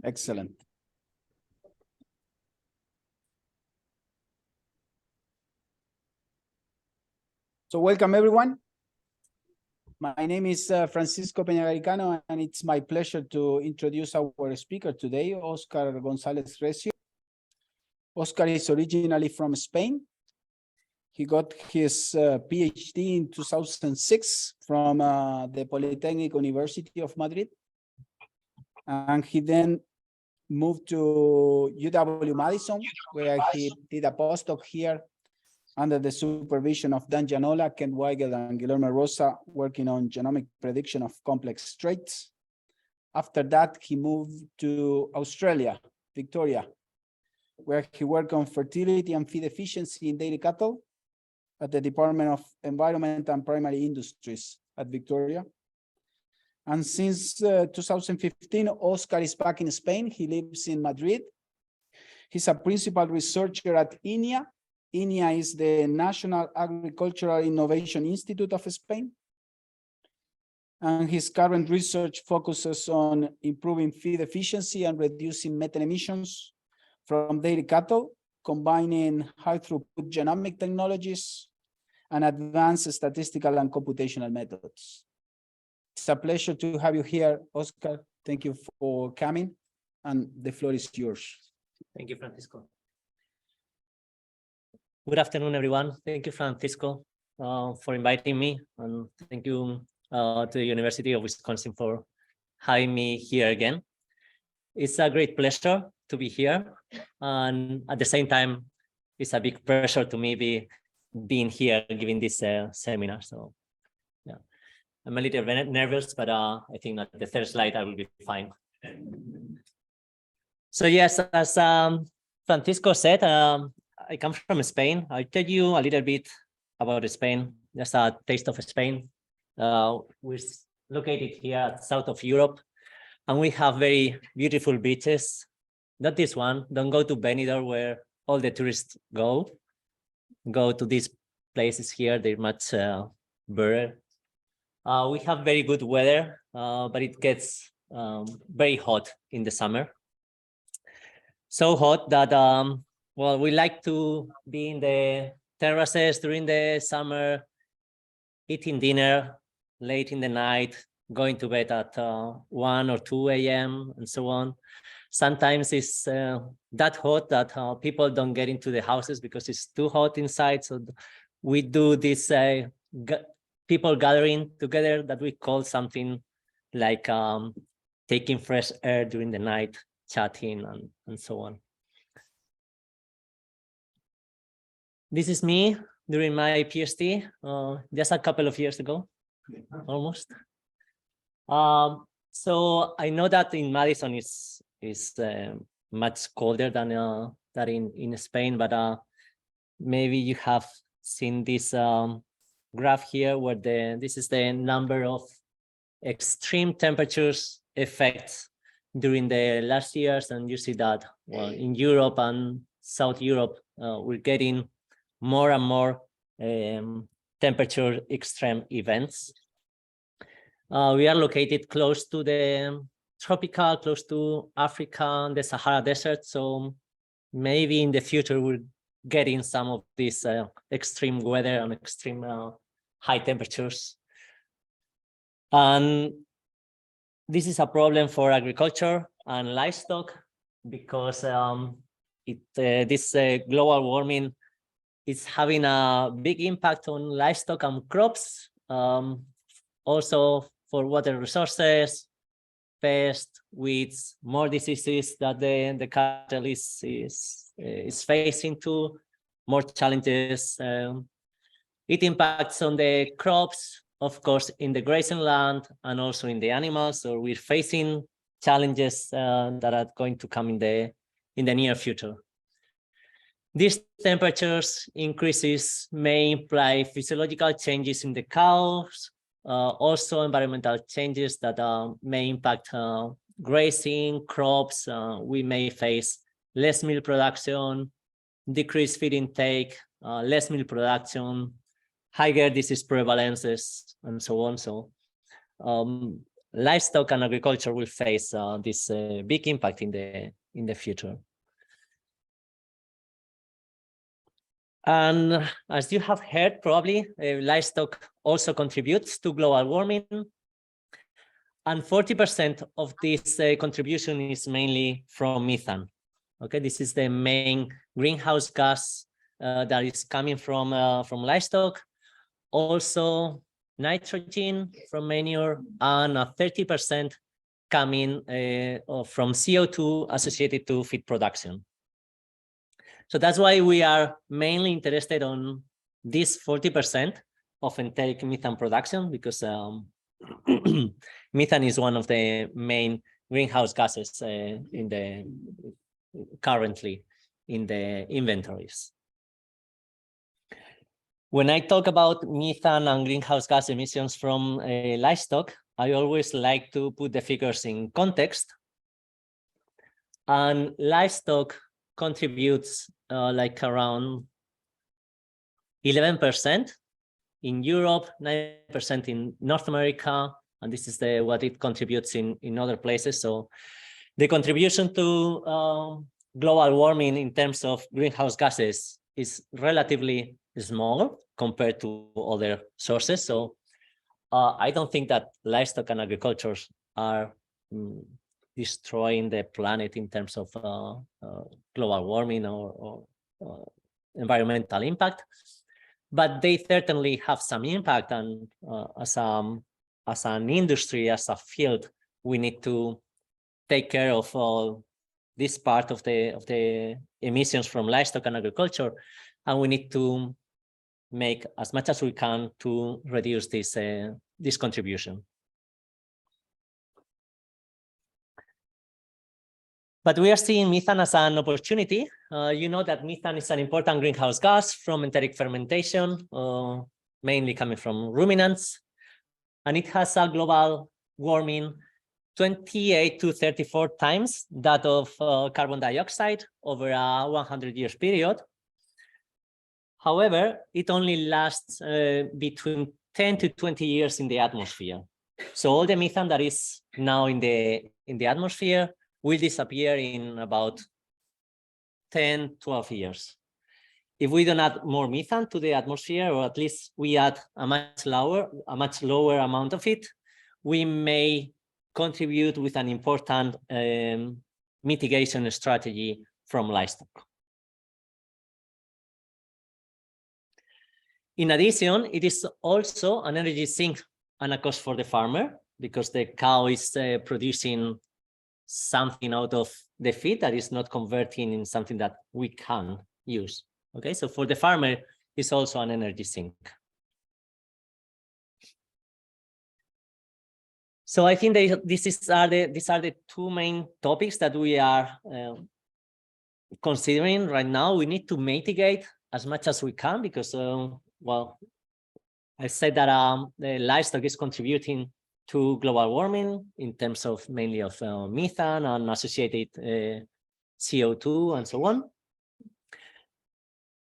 Excellent. So welcome everyone. My name is Francisco Peñagaricano, and it's my pleasure to introduce our speaker today, Oscar Gonzalez Recio. Oscar is originally from Spain. He got his PhD in 2006 from the Polytechnic University of Madrid. And he then moved to UW-Madison, where he did a postdoc here under the supervision of Dan Gianola, Ken Weigel, and Guillermo Rosa, working on genomic prediction of complex traits. After that, he moved to Australia, Victoria, where he worked on fertility and feed efficiency in dairy cattle at the Department of Environment and Primary Industries at Victoria. And since 2015, Oscar is back in Spain. He lives in Madrid. He's a principal researcher at INIA. INIA is the National Agricultural Innovation Institute of Spain. And his current research focuses on improving feed efficiency and reducing methane emissions from dairy cattle, combining high-throughput genomic technologies and advanced statistical and computational methods. It's a pleasure to have you here, Oscar. Thank you for coming, and the floor is yours. Thank you, Francisco. Good afternoon, everyone. Thank you, Francisco, for inviting me, and thank you to the University of Wisconsin for having me here again. It's a great pleasure to be here, and at the same time, it's a big pleasure to me being here giving this seminar. So, yeah, I'm a little nervous, but I think at the third slide I will be fine. So yes, as Francisco said, I come from Spain. I'll tell you a little bit about Spain, just a taste of Spain. We're located here at south of Europe, and we have very beautiful beaches. Not this one. Don't go to Benidorm, where all the tourists go. Go to these places here. They're much better. We have very good weather, but it gets very hot in the summer. So hot that well, we like to be in the terraces during the summer, eating dinner late in the night, going to bed at 1 or 2 a.m. and so on. Sometimes it's that hot that people don't get into the houses because it's too hot inside. So we do this people gathering together that we call something like taking fresh air during the night, chatting and so on. This is me during my PhD, just a couple of years ago, almost. So I know that in Madison is much colder than in Spain, but maybe you have seen this graph here where this is the number of extreme temperatures effects during the last years, and you see that well, in Europe and South Europe, we're getting more and more temperature extreme events. We are located close to the tropical, close to Africa, the Sahara Desert. So maybe in the future, we're getting some of this extreme weather and extreme high temperatures. And this is a problem for agriculture and livestock because this global warming is having a big impact on livestock and crops, also for water resources, pests, weeds, more diseases that the cattle is facing too, more challenges. It impacts on the crops, of course, in the grazing land and also in the animals. So we're facing challenges that are going to come in the near future. These temperatures increases may imply physiological changes in the cows, also environmental changes that may impact grazing, crops. We may face less milk production, decreased feed intake, less milk production, higher disease prevalences, and so on. So livestock and agriculture will face this big impact in the future. And as you have heard, probably livestock also contributes to global warming. And 40% of this contribution is mainly from methane. Okay, this is the main greenhouse gas that is coming from livestock. Also, nitrogen from manure, and 30% coming from CO2 associated to feed production. So that's why we are mainly interested on this 40% of enteric methane production, because methane is one of the main greenhouse gases currently in the inventories. When I talk about methane and greenhouse gas emissions from livestock, I always like to put the figures in context. And livestock contributes like around 11% in Europe, 9% in North America, and this is what it contributes in other places. So the contribution to global warming in terms of greenhouse gases is relatively small compared to other sources. So I don't think that livestock and agriculture are destroying the planet in terms of global warming or environmental impact, but they certainly have some impact. And as an industry, as a field, we need to take care of this part of the emissions from livestock and agriculture, and we need to make as much as we can to reduce this contribution. But we are seeing methane as an opportunity. You know that methane is an important greenhouse gas from enteric fermentation, mainly coming from ruminants, and it has a global warming 28 to 34 times that of carbon dioxide over a 100 years period. However, it only lasts between 10 to 20 years in the atmosphere. So all the methane that is now in the atmosphere will disappear in about 10, 12 years. If we don't add more methane to the atmosphere, or at least we add a much lower amount of it, we may contribute with an important mitigation strategy from livestock. In addition, it is also an energy sink and a cost for the farmer, because the cow is producing something out of the feed that is not converting in something that we can use. Okay, so for the farmer, it's also an energy sink. So I think these are the two main topics that we are considering right now. We need to mitigate as much as we can, because well, I said that the livestock is contributing to global warming in terms of mainly of methane and associated CO2 and so on.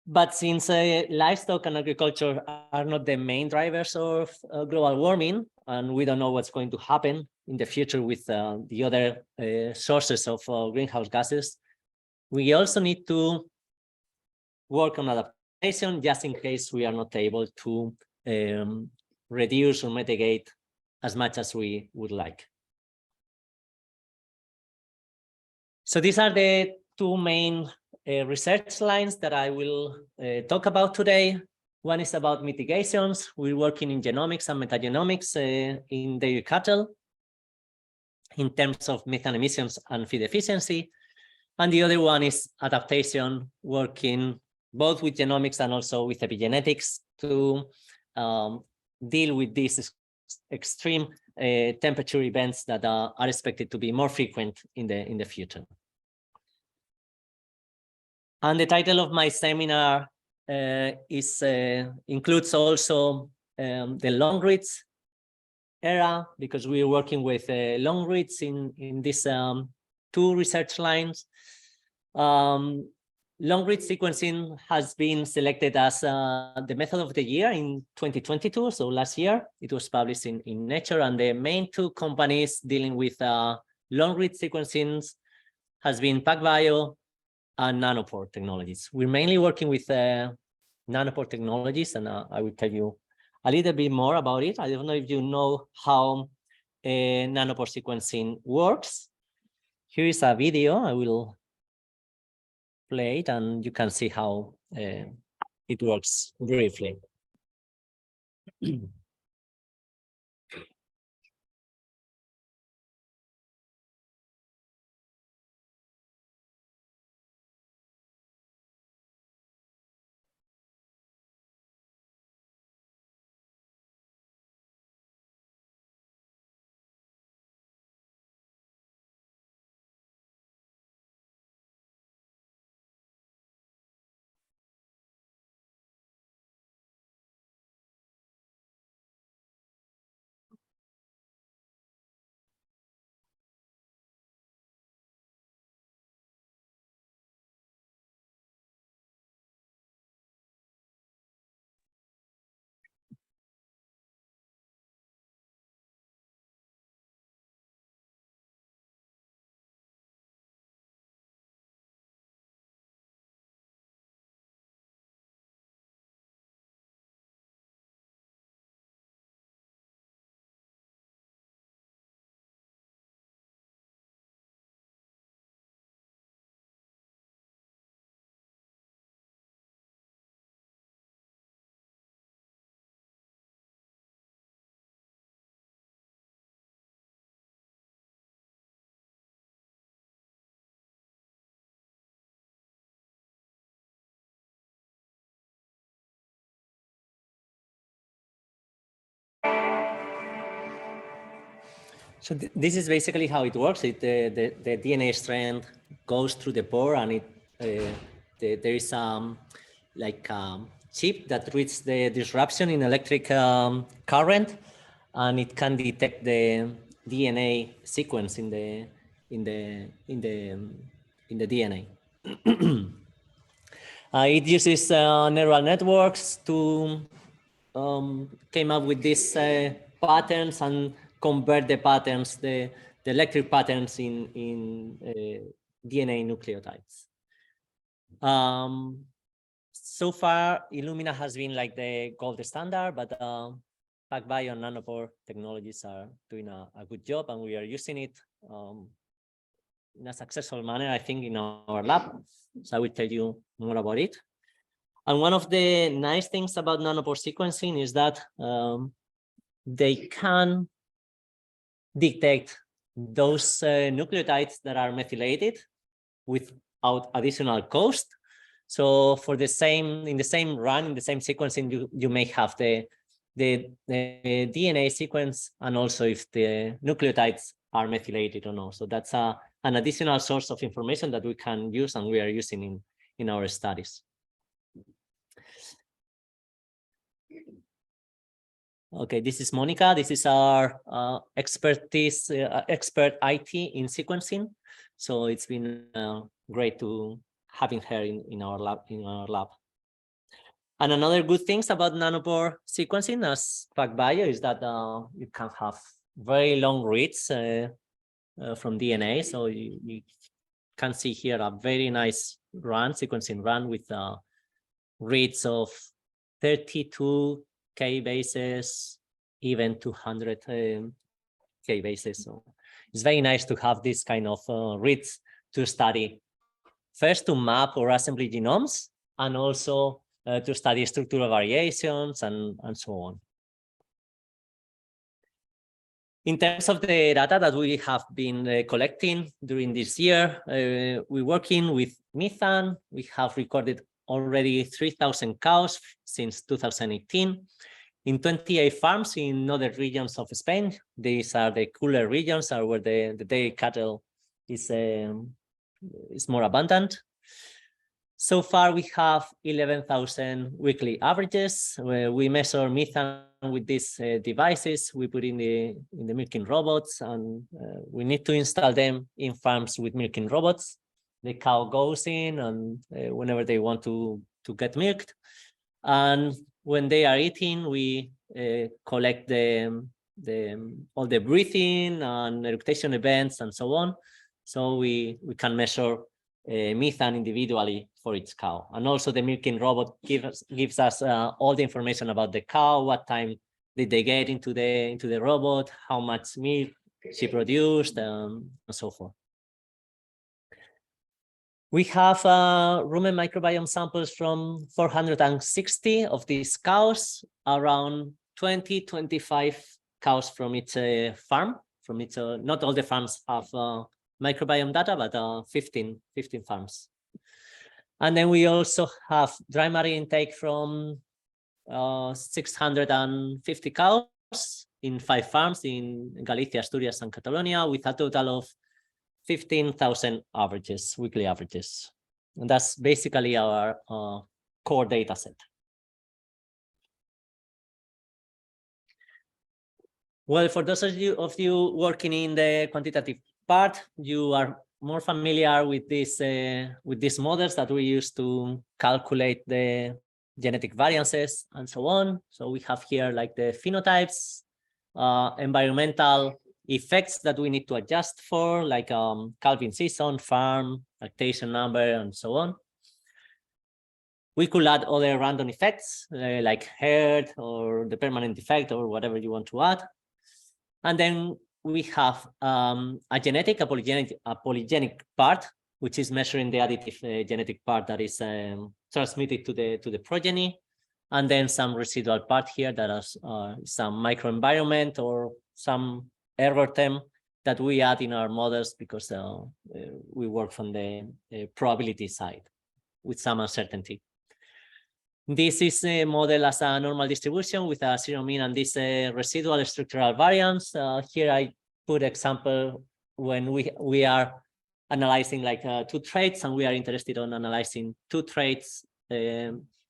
But since livestock and agriculture are not the main drivers of global warming, and we don't know what's going to happen in the future with the other sources of greenhouse gases, we also need to work on adaptation, just in case we are not able to reduce or mitigate as much as we would like. So these are the two main research lines that I will talk about today. One is about mitigations. We're working in genomics and metagenomics in dairy cattle in terms of methane emissions and feed efficiency. And the other one is adaptation, working both with genomics and also with epigenetics to deal with these extreme temperature events that are expected to be more frequent in the future. And the title of my seminar includes also the long reads era, because we are working with long reads in these two research lines. Long-read sequencing has been selected as the method of the year in 2022. So last year, it was published in Nature, and the main two companies dealing with long-read sequencing has been PacBio and Nanopore Technologies. We're mainly working with Nanopore Technologies, and I will tell you a little bit more about it. I don't know if you know how Nanopore sequencing works. Here is a video. I will play it, and you can see how it works briefly. So this is basically how it works. The DNA strand goes through the pore, and there is like chip that reads the disruption in electric current, and it can detect the DNA sequence in the DNA. It uses neural networks to came up with these patterns and convert the patterns, the electric patterns in DNA nucleotides. So far, Illumina has been like the gold standard, but PacBio and Nanopore Technologies are doing a good job, and we are using it in a successful manner, I think, in our lab. So I will tell you more about it. And one of the nice things about nanopore sequencing is that they can detect those nucleotides that are methylated without additional cost. So for the same, in the same run, in the same sequencing, you may have the DNA sequence, and also if the nucleotides are methylated or not. So that's an additional source of information that we can use, and we are using in our studies. Okay, this is Monica. This is our expert IT in sequencing. So it's been great to having her in our lab. And another good things about nanopore sequencing as PacBio is that you can have very long reads from DNA. So you can see here a very nice sequencing run with reads of 32K bases, even 200K bases. So it's very nice to have this kind of reads to study. First, to map or assembly genomes, and also to study structural variations and so on. In terms of the data that we have been collecting during this year, we're working with methane. We have recorded already 3,000 cows since 2018 in 28 farms in other regions of Spain. These are the cooler regions, are where the dairy cattle is more abundant. So far, we have 11,000 weekly averages. We measure methane with these devices. We put in the milking robots, and we need to install them in farms with milking robots. the cow goes in and whenever they want to get milked. And when they are eating, we collect all the breathing and eructation events and so on. So we can measure methane individually for each cow. And also the milking robot gives us all the information about the cow, what time did they get into the robot, how much milk she produced, and so forth. We have rumen microbiome samples from 460 of these cows, around 20-25 cows from each farm. From each, not all the farms have microbiome data, but 15 farms. And then we also have dry matter intake from 650 cows in 5 farms in Galicia, Asturias, and Catalonia, with a total of 15,000 averages, weekly averages. And that's basically our core data set. Well, for those of you working in the quantitative part, you are more familiar with these models that we use to calculate the genetic variances and so on. So we have here like the phenotypes, environmental effects that we need to adjust for, like calving season, farm, lactation number, and so on. We could add other random effects like herd or the permanent effect or whatever you want to add. And then we have a polygenic part, which is measuring the additive genetic part that is transmitted to the progeny. And then some residual part here that is some microenvironment or some error term that we add in our models because we work from the probability side with some uncertainty. This is a model as a normal distribution with a zero mean and this residual structural variance. Here I put example when we are analyzing like 2 traits and we are interested in analyzing 2 traits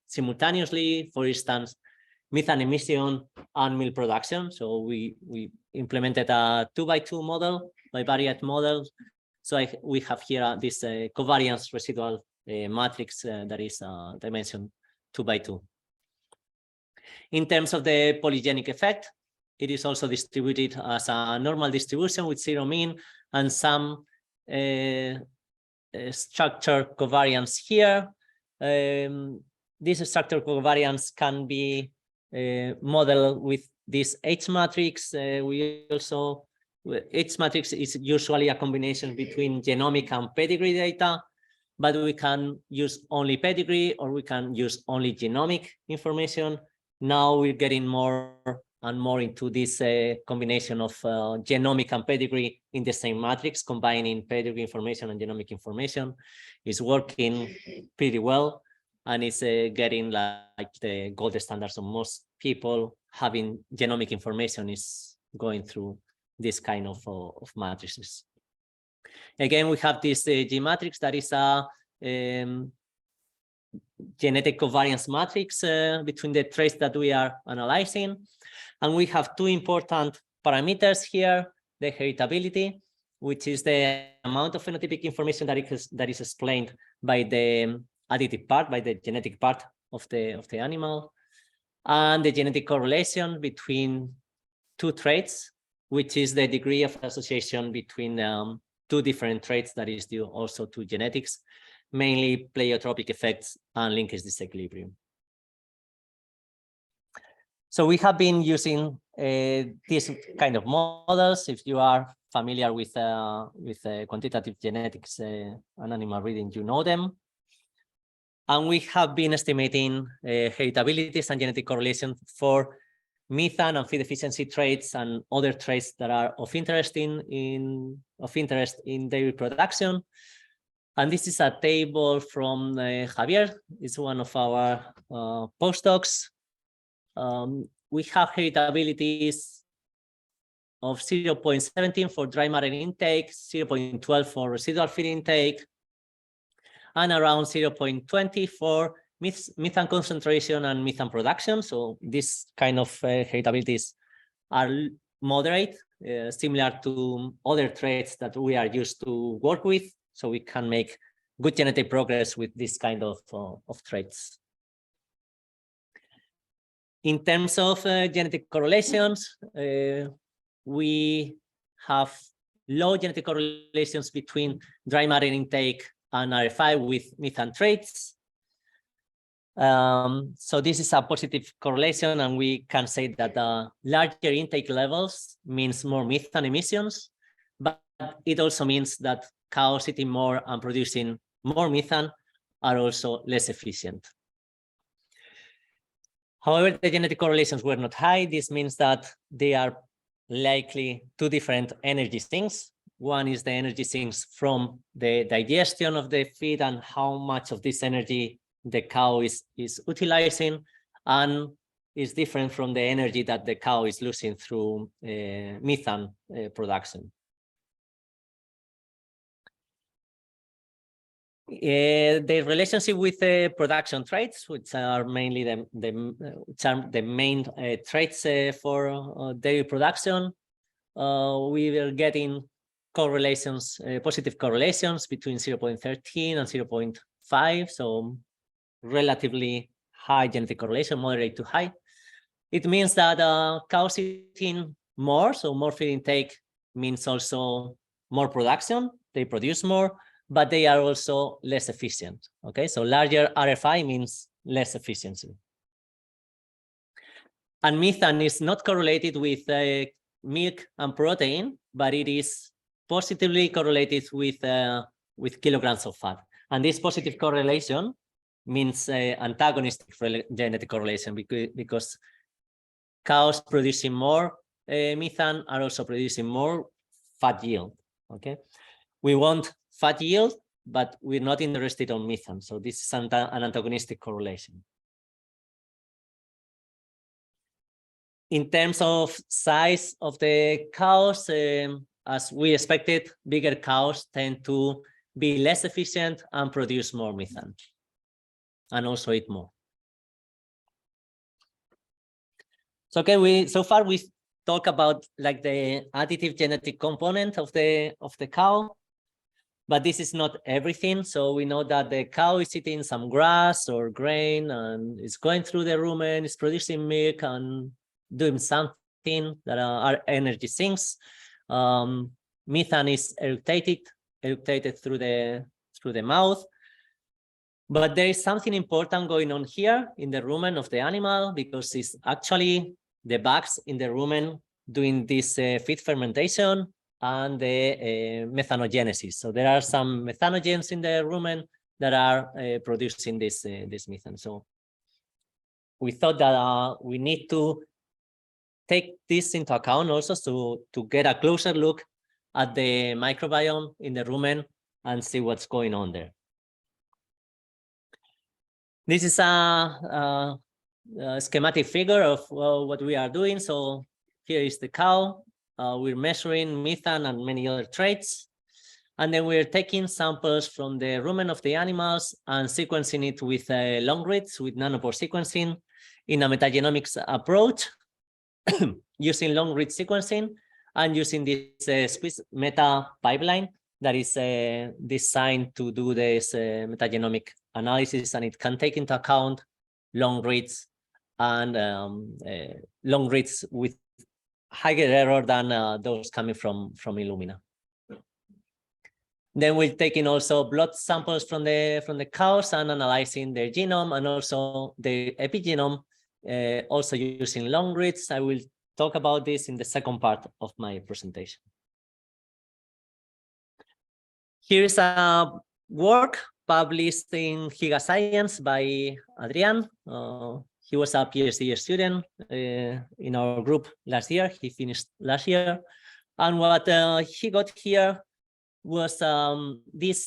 simultaneously, for instance, methane emission and milk production. So we implemented a 2x2 model, bivariate model. So we have here this covariance residual matrix that is dimension 2x2. In terms of the polygenic effect, it is also distributed as a normal distribution with zero mean and some structure covariance here. This structure covariance can be modeled with this H matrix. H matrix is usually a combination between genomic and pedigree data, but we can use only pedigree or we can use only genomic information. Now we're getting more and more into this combination of genomic and pedigree in the same matrix, combining pedigree information and genomic information. Is working pretty well, and it's getting like the gold standard. So most people having genomic information is going through this kind of matrices. Again, we have this G matrix that is a genetic covariance matrix between the traits that we are analyzing. And we have 2 important parameters here, the heritability, which is the amount of phenotypic information that is explained by the additive part, by the genetic part of the animal, and the genetic correlation between 2 traits, which is the degree of association between 2 different traits that is due also to genetics, mainly pleiotropic effects and linkage disequilibrium. So we have been using these kind of models. If you are familiar with quantitative genetics and animal reading, you know them. And we have been estimating heritabilities and genetic correlation for methane and feed efficiency traits and other traits that are of interest in dairy production. And this is a table from Javier. It's one of our postdocs. We have heritabilities of 0.17 for dry matter intake, 0.12 for residual feed intake, and around 0.20 for methane concentration and methane production. So this kind of heritabilities are moderate, similar to other traits that we are used to work with. So we can make good genetic progress with this kind of traits. In terms of genetic correlations, we have low genetic correlations between dry matter intake and RFI with methane traits. So this is a positive correlation, and we can say that larger intake levels means more methane emissions, but it also means that cows eating more and producing more methane are also less efficient. However, the genetic correlations were not high. This means that they are likely two different energy sinks. One is the energy sinks from the digestion of the feed and how much of this energy the cow is utilizing, and is different from the energy that the cow is losing through methane production. The relationship with the production traits, which are mainly the main traits for dairy production, we were getting correlations, positive correlations between 0.13 and 0.5, so relatively high genetic correlation, moderate to high. It means that cows eating more, so more feed intake means also more production. They produce more, but they are also less efficient. Okay, so larger RFI means less efficiency. And methane is not correlated with milk and protein, but it is positively correlated with kilograms of fat. And this positive correlation means antagonistic genetic correlation, because cows producing more methane are also producing more fat yield. Okay, we want fat yield, but we're not interested on methane. So this is an antagonistic correlation. In terms of size of the cows, as we expected, bigger cows tend to be less efficient and produce more methane, and also eat more. So okay, so far we talk about like the additive genetic component of the cow, but this is not everything. So we know that the cow is eating some grass or grain, and it's going through the rumen, it's producing milk and doing something that are energy sinks. Methane is eructated through the mouth. But there is something important going on here in the rumen of the animal, because it's actually the bugs in the rumen doing this feed fermentation and the methanogenesis. So there are some methanogens in the rumen that are producing this methane. So we thought that we need to take this into account also to get a closer look at the microbiome in the rumen and see what's going on there. This is a schematic figure of what we are doing. So here is the cow. We're measuring methane and many other traits. And then we're taking samples from the rumen of the animals and sequencing it with long reads, with nanopore sequencing in a metagenomics approach, using long read sequencing and using this Swiss meta pipeline that is designed to do this metagenomic analysis, and it can take into account long reads and long reads with higher error than those coming from Illumina. Then we're taking also blood samples from the cows and analyzing their genome and also their epigenome, also using long reads. I will talk about this in the second part of my presentation. Here's a work published in Giga Science by Adrian. He was a PhD student in our group last year. He finished last year. And what he got here was these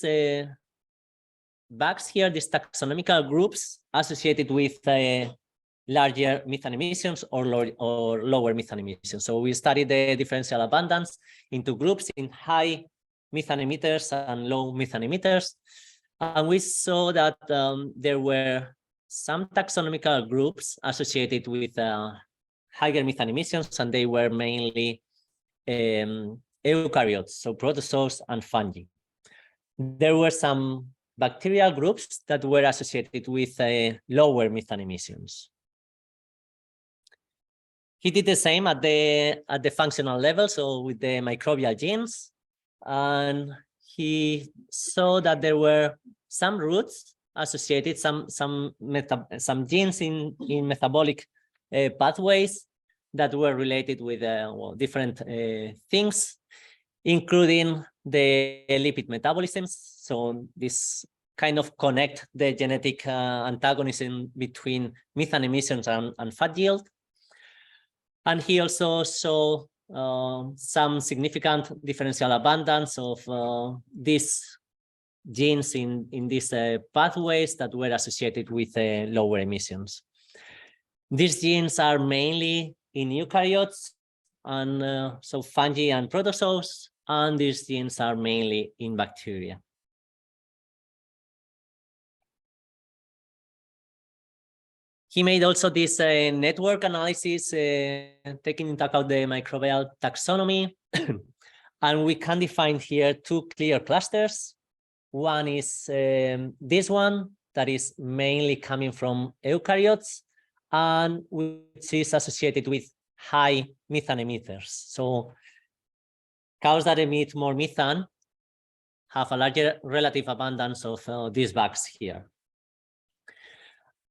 bugs here, these taxonomical groups associated with larger methane emissions or lower methane emissions. So we studied the differential abundance into groups in high methane emitters and low methane emitters. And we saw that there were some taxonomical groups associated with higher methane emissions, and they were mainly eukaryotes, so protozoes and fungi. There were some bacterial groups that were associated with lower methane emissions. He did the same at the functional level, so with the microbial genes, and he saw that there were some routes associated, some genes in metabolic pathways that were related with different things, including the lipid metabolisms. So this kind of connect the genetic antagonism between methane emissions and fat yield. And he also saw some significant differential abundance of these genes in these pathways that were associated with lower emissions. These genes are mainly in eukaryotes, and so fungi and protozoes, and these genes are mainly in bacteria. He made also this network analysis, taking into account the microbial taxonomy, and we can define here two clear clusters. One is this one that is mainly coming from eukaryotes, and which is associated with high methane emitters. So cows that emit more methane have a larger relative abundance of these bugs here.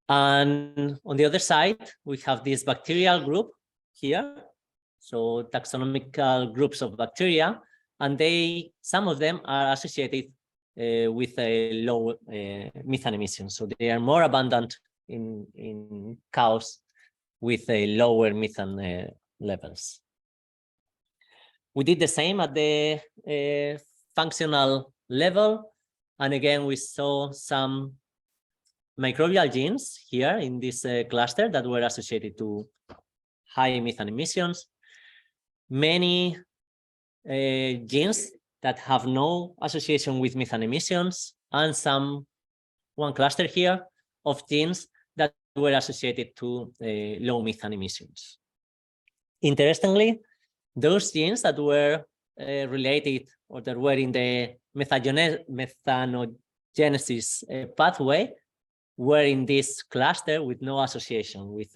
And on the other side, we have this bacterial group here. So taxonomical groups of bacteria, and some of them are associated with a low methane emission. So they are more abundant in cows with a lower methane levels. We did the same at the functional level. And again, we saw some microbial genes here in this cluster that were associated to high methane emissions. Many genes that have no association with methane emissions, and one cluster here of genes that were associated to low methane emissions. Interestingly, those genes that were related or that were in the methanogenesis pathway were in this cluster with no association with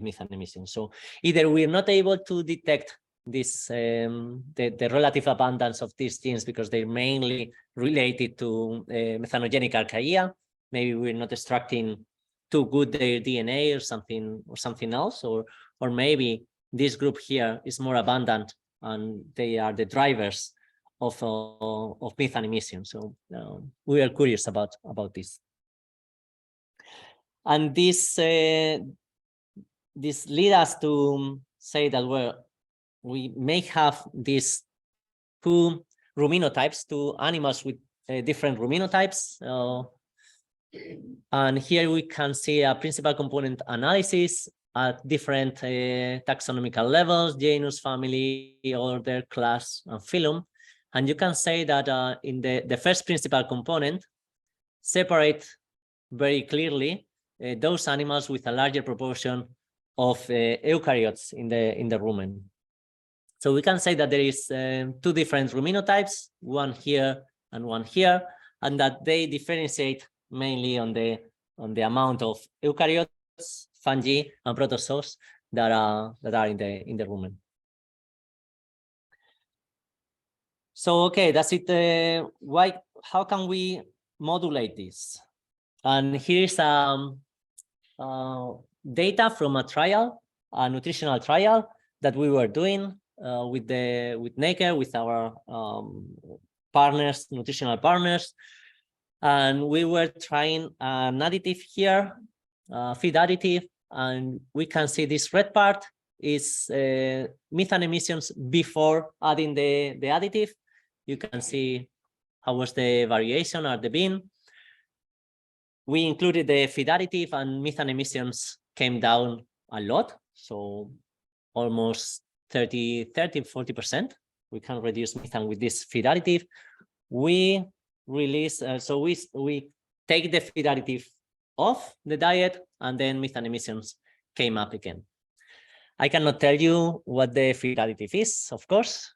methane emissions. So either we're not able to detect this the relative abundance of these genes because they're mainly related to methanogenic archaea. Maybe we're not extracting too good their DNA or something else, or maybe this group here is more abundant and they are the drivers of methane emissions. So we are curious about this. And this leads us to say that we may have these two animals with different ruminotypes. And here we can see a principal component analysis at different taxonomical levels, genus, family, order, class, and phylum. And you can say that in the first principal component, separate very clearly those animals with a larger proportion of eukaryotes in the rumen. So we can say that there is two different ruminotypes, one here and one here, and that they differentiate mainly on the amount of eukaryotes, fungi, and protozoes that are in the rumen. So okay, that's it. How can we modulate this? And here is data from a nutritional trial that we were doing with Naker, with our nutritional partners. And we were trying an additive here, feed additive, and we can see this red part is methane emissions before adding the additive. You can see how was the variation or the bin. We included the feed additive and methane emissions came down a lot. So almost 40%. We can reduce methane with this feed additive. We release, so we take the feed additive off the diet and then methane emissions came up again. I cannot tell you what the feed additive is, of course,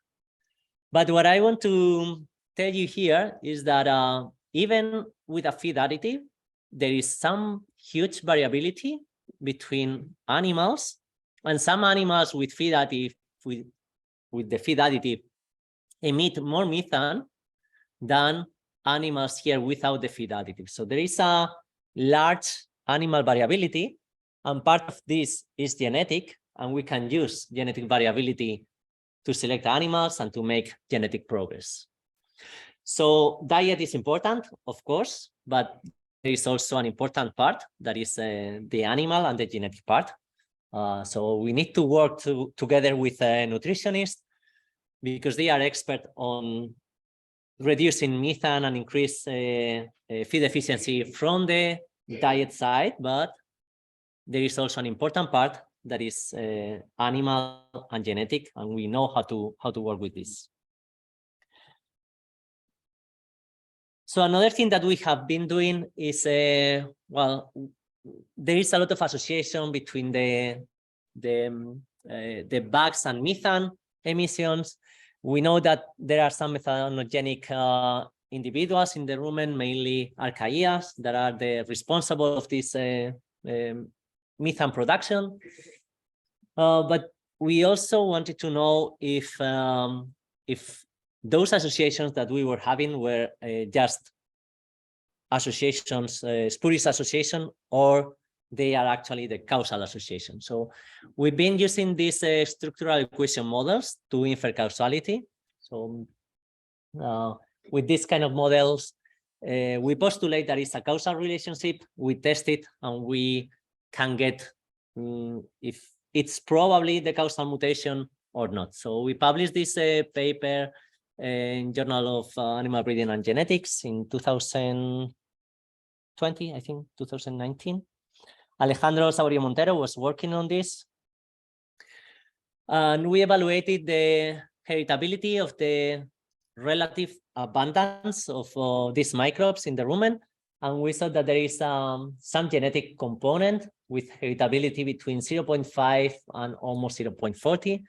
but what I want to tell you here is that even with a feed additive, there is some huge variability between animals, and some animals with feed additive, with the feed additive, emit more methane than animals here without the feed additive. So there is a large animal variability, and part of this is genetic, and we can use genetic variability to select animals and to make genetic progress. So diet is important, of course, but there is also an important part that is the animal and the genetic part. So we need to work together with a nutritionist, because they are expert on reducing methane and increase feed efficiency from the diet side, but there is also an important part that is animal and genetic, and we know how to work with this. So another thing that we have been doing is, well, there is a lot of association between the bugs and methane emissions. We know that there are some methanogenic individuals in the rumen, mainly archaeas, that are the responsible of this methane production. But we also wanted to know if those associations that we were having were just associations, spurious association, or they are actually the causal association. So we've been using these structural equation models to infer causality. So with this kind of models, we postulate that it's a causal relationship, we test it, and we can get if it's probably the causal mutation or not. So we published this paper in Journal of Animal Breeding and Genetics in 2020, I think 2019. Alejandro Saborio Montero was working on this. And we evaluated the heritability of the relative abundance of these microbes in the rumen. And we saw that there is some genetic component with heritability between 0.5 and almost 0.40.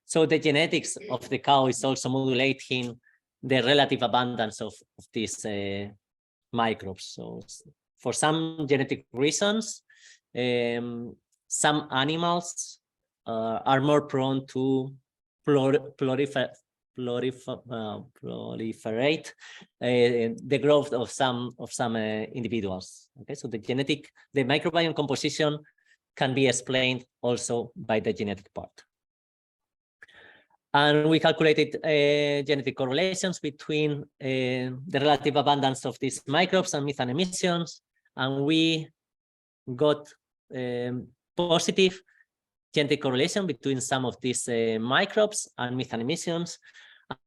So the genetics of the cow is also modulating the relative abundance of these microbes. So for some genetic reasons, some animals are more prone to proliferate the growth of some individuals. Okay, so the microbiome composition can be explained also by the genetic part. And we calculated genetic correlations between the relative abundance of these microbes and methane emissions, and we got positive genetic correlation between some of these microbes and methane emissions,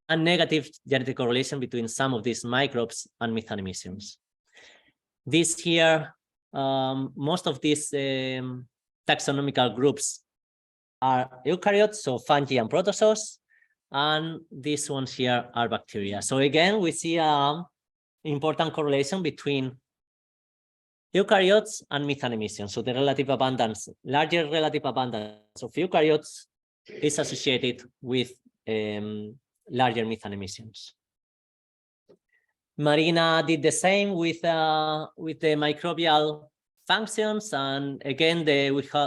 and negative genetic correlation between some of these microbes and methane emissions. This here, most of these taxonomical groups are eukaryotes, so fungi and protozoans, and these ones here are bacteria. So again, we see an important correlation between eukaryotes and methane emissions. So the relative abundance, larger relative abundance of eukaryotes is associated with larger methane emissions. Marina did the same with the microbial functions, and again,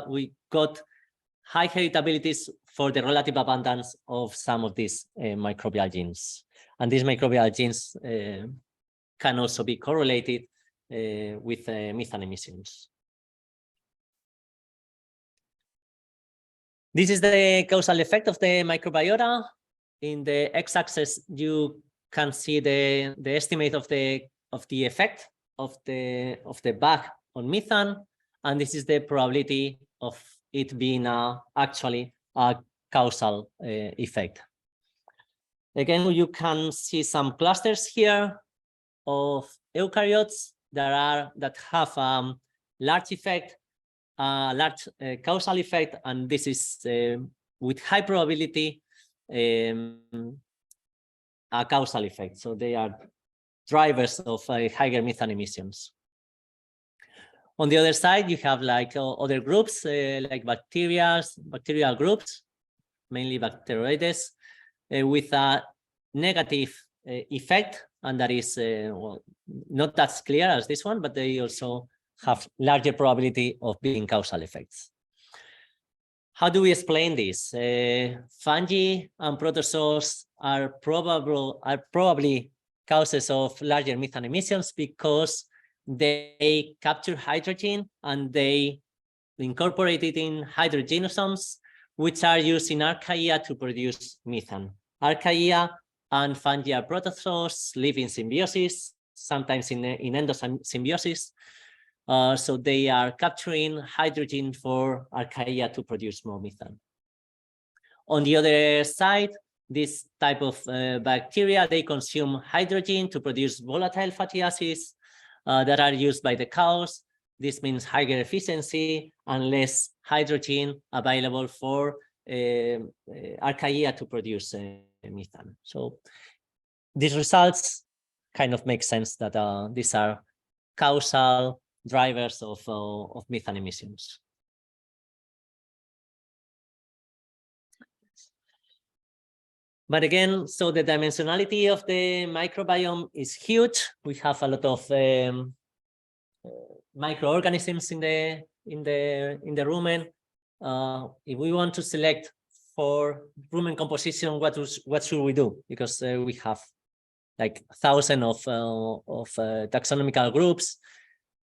we got high heritabilities for the relative abundance of some of these microbial genes. And these microbial genes can also be correlated with methane emissions. This is the causal effect of the microbiota. In the x-axis, you can see the estimate of the effect of the bug on methane, and this is the probability of it being actually a causal effect. Again, you can see some clusters here of eukaryotes that have large effect, large causal effect, and this is with high probability a causal effect. So they are drivers of higher methane emissions. On the other side, you have like other groups like bacterial groups, mainly Bacteroides, with a negative effect and that is well, not as clear as this one, but they also have larger probability of being causal effects. How do we explain this? Fungi and protozoals are probably causes of larger methane emissions because they capture hydrogen and they incorporate it in hydrogenosomes, which are used in archaea to produce methane. Archaea and fungi protozoals live in symbiosis, sometimes in endosymbiosis. So they are capturing hydrogen for archaea to produce more methane. On the other side, this type of bacteria, they consume hydrogen to produce volatile fatty acids that are used by the cows. This means higher efficiency and less hydrogen available for archaea to produce methane. So these results kind of make sense that these are causal drivers of methane emissions. But again, so the dimensionality of the microbiome is huge. We have a lot of microorganisms in the rumen. If we want to select for rumen composition, what should we do? Because we have like thousands of taxonomical groups,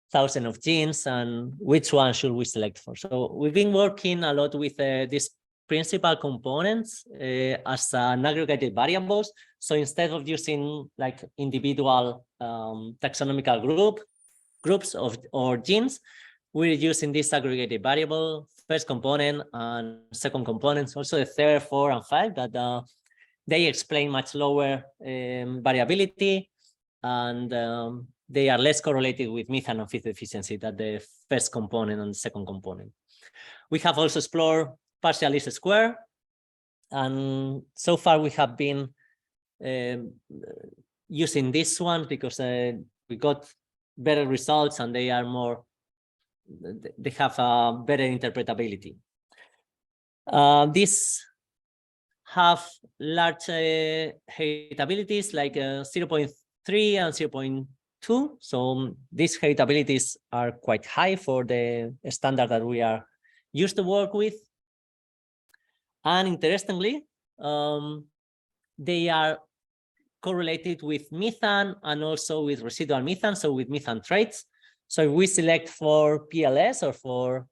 thousands of genes, and which one should we select for? So we've been working a lot with these principal components as aggregated variables. So instead of using like individual taxonomical groups or genes, we're using this aggregated variable, first component and second components, also the third, 4, and 5, that they explain much lower variability, and they are less correlated with methane and feed efficiency than the first component and second component. We have also explored partial least square, and so far we have been using this one because we got better results and they are more, they have a better interpretability. These have large heritabilities like 0.3 and 0.2. So these heritabilities are quite high for the standard that we are used to work with. And interestingly, they are correlated with methane and also with residual methane, so with methane traits. So if we select for PLS or for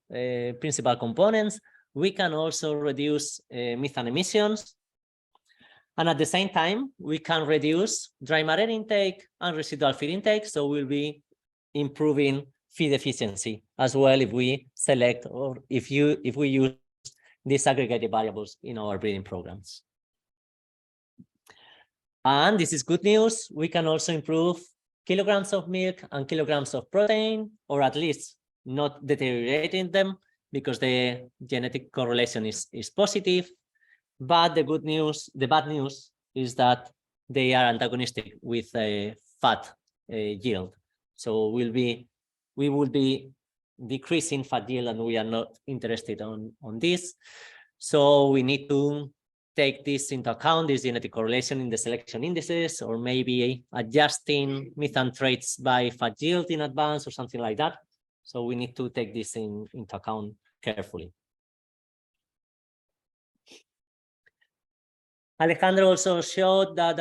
principal components, we can also reduce methane emissions. And at the same time, we can reduce dry matter intake and residual feed intake. So we'll be improving feed efficiency as well if we select or if we use these aggregated variables in our breeding programs. And this is good news. We can also improve kilograms of milk and kilograms of protein, or at least not deteriorating them because the genetic correlation is positive. But the bad news is that they are antagonistic with fat yield. So we will be decreasing fat yield, and we are not interested on this. So we need to take this into account, this genetic correlation in the selection indices, or maybe adjusting methane traits by fat yield in advance or something like that. So we need to take this into account carefully. Alejandro also showed that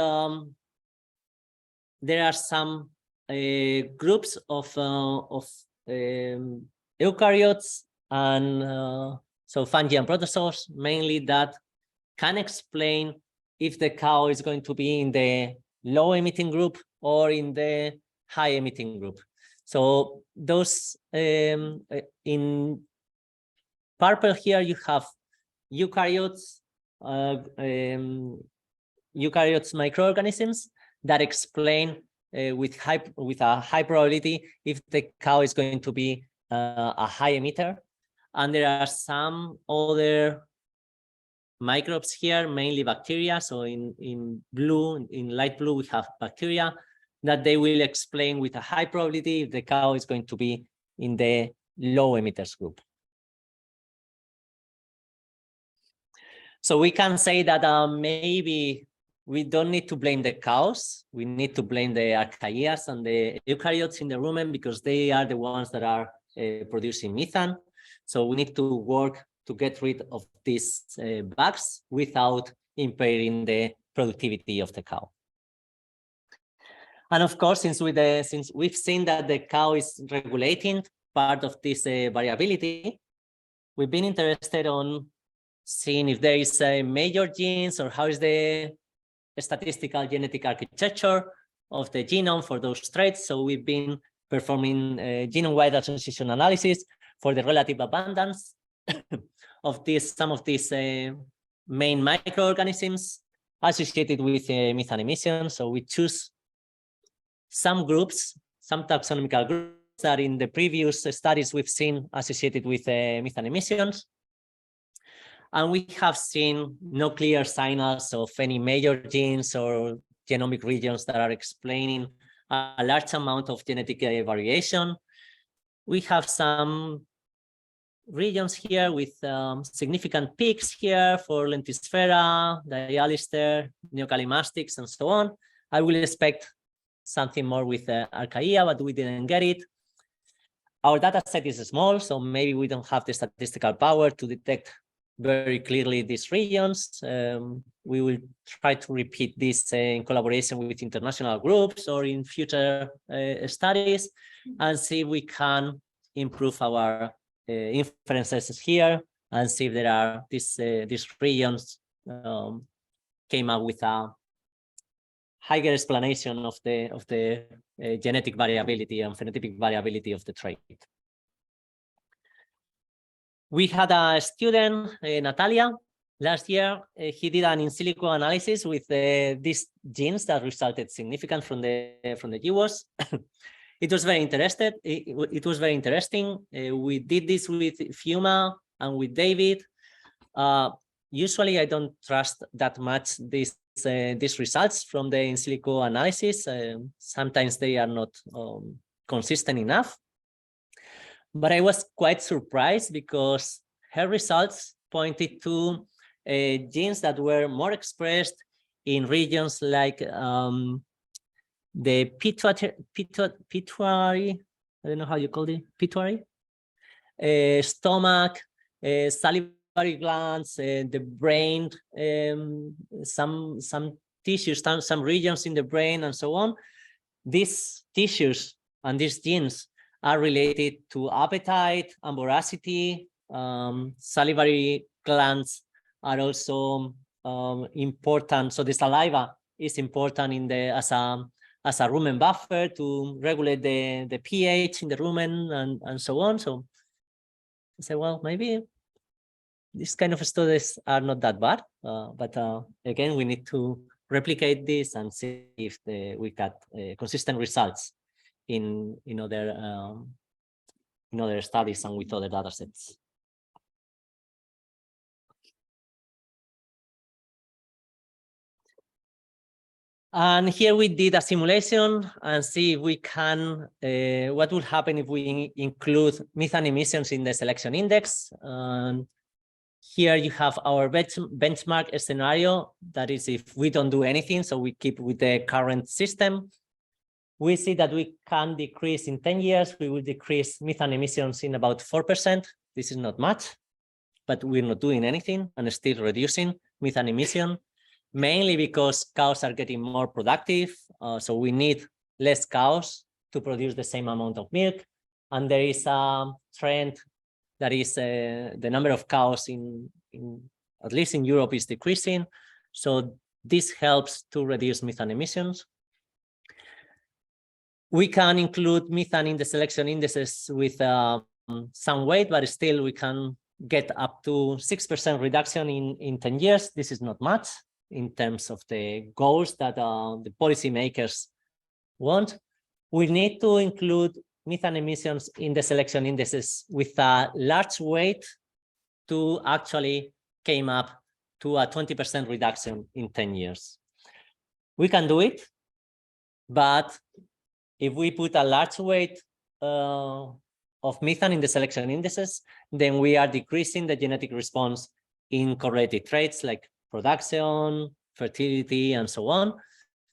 there are some groups of eukaryotes and so fungi and protozoals mainly that can explain if the cow is going to be in the low emitting group or in the high emitting group. So those in purple here you have eukaryotes, eukaryotes microorganisms that explain with a high probability if the cow is going to be a high emitter. And there are some other microbes here, mainly bacteria. So in blue, in light blue, we have bacteria that they will explain with a high probability if the cow is going to be in the low emitters group. So we can say that maybe we don't need to blame the cows. We need to blame the archaeas and the eukaryotes in the rumen because they are the ones that are producing methane. So we need to work to get rid of these bugs without impairing the productivity of the cow. And of course, since we've seen that the cow is regulating part of this variability, we've been interested on seeing if there is a major genes or how is the statistical genetic architecture of the genome for those traits. So we've been performing genome-wide association analysis for the relative abundance of some of these main microorganisms associated with methane emissions. So we choose some groups, some taxonomical groups that in the previous studies we've seen associated with methane emissions. And we have seen no clear signals of any major genes or genomic regions that are explaining a large amount of genetic variation. We have some regions here with significant peaks here for Lentisfera, Dialister, Neocalimastics, and so on. I will expect something more with Archaea, but we didn't get it. Our data set is small, so maybe we don't have the statistical power to detect very clearly these regions. We will try to repeat this in collaboration with international groups or in future studies and see if we can improve our inferences here and see if there are these regions came up with a higher explanation of the genetic variability and phenotypic variability of the trait. We had a student, Natalia, last year. He did an in silico analysis with these genes that resulted significant from the GWAS. It was very interested. It was very interesting. We did this with Fiuma and with David. Usually, I don't trust that much these results from the in silico analysis. Sometimes they are not consistent enough. But I was quite surprised because her results pointed to genes that were more expressed in regions like the pituitary, I don't know how you call it, pituitary, stomach, salivary glands, the brain, some tissues, some regions in the brain, and so on. These tissues and these genes are related to appetite and voracity. Salivary glands are also important. So the saliva is important as a rumen buffer to regulate the pH in the rumen and so on. So I said, well, maybe these kind of studies are not that bad. But again, we need to replicate this and see if we got consistent results in other studies and with other data sets. And here we did a simulation and see if we can, what would happen if we include methane emissions in the selection index. Here you have our benchmark scenario. That is if we don't do anything, so we keep with the current system. We see that we can decrease in 10 years, we will decrease methane emissions in about 4%. This is not much, but we're not doing anything and still reducing methane emission, mainly because cows are getting more productive. So we need less cows to produce the same amount of milk. And there is a trend that is the number of cows at least in Europe is decreasing. So this helps to reduce methane emissions. We can include methane in the selection indices with some weight, but still we can get up to 6% reduction in 10 years. This is not much in terms of the goals that the policymakers want. We need to include methane emissions in the selection indices with a large weight to actually came up to a 20% reduction in 10 years. We can do it, but if we put a large weight of methane in the selection indices, then we are decreasing the genetic response in correlated traits like production, fertility, and so on.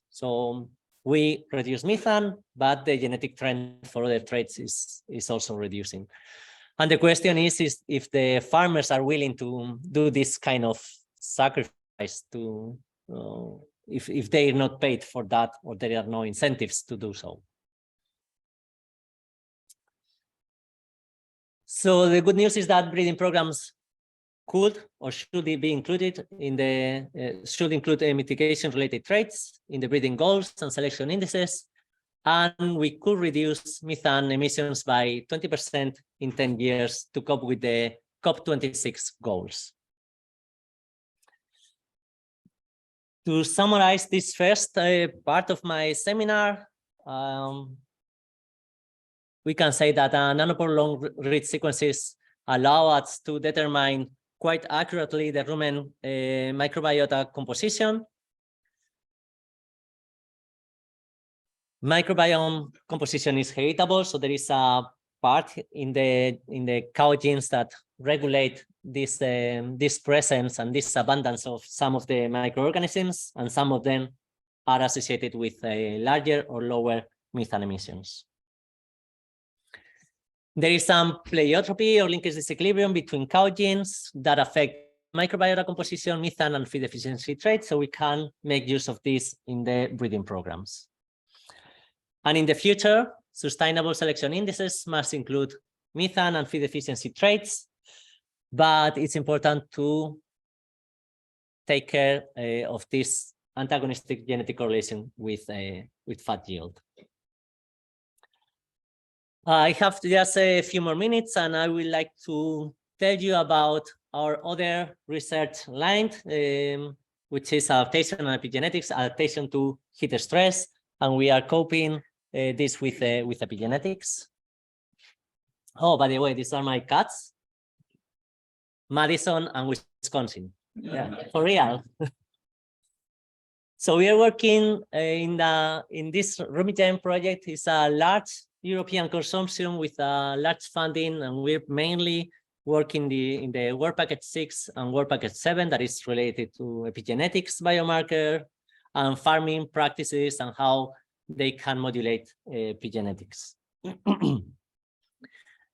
So we reduce methane, but the genetic trend for other traits is also reducing. And the question is if the farmers are willing to do this kind of sacrifice to, if they are not paid for that, or there are no incentives to do so. So the good news is that breeding programs could or should be included in the, should include mitigation-related traits in the breeding goals and selection indices, and we could reduce methane emissions by 20% in 10 years to cope with the COP26 goals. To summarize this first part of my seminar, we can say that nanopore long-read sequences allow us to determine quite accurately the rumen microbiota composition. Microbiome composition is heritable, so there is a part in the cow genes that regulate this this presence and this abundance of some of the microorganisms, and some of them are associated with larger or lower methane emissions. There is some pleiotropy or linkage disequilibrium between cow genes that affect microbiota composition, methane, and feed efficiency traits, so we can make use of this in the breeding programs. And in the future, sustainable selection indices must include methane and feed efficiency traits, but it's important to take care of this antagonistic genetic correlation with fat yield. I have just a few more minutes, and I would like to tell you about our other research line, which is adaptation and epigenetics, adaptation to heat stress, and we are coping this with epigenetics. Oh, by the way, these are my cats, Madison and Wisconsin. Yeah, for real. So we are working in this Rumigen project. It's a large European consortium with a large funding, and we're mainly working in the Work Package 6 and Work Package 7 that is related to epigenetics biomarker and farming practices and how they can modulate epigenetics.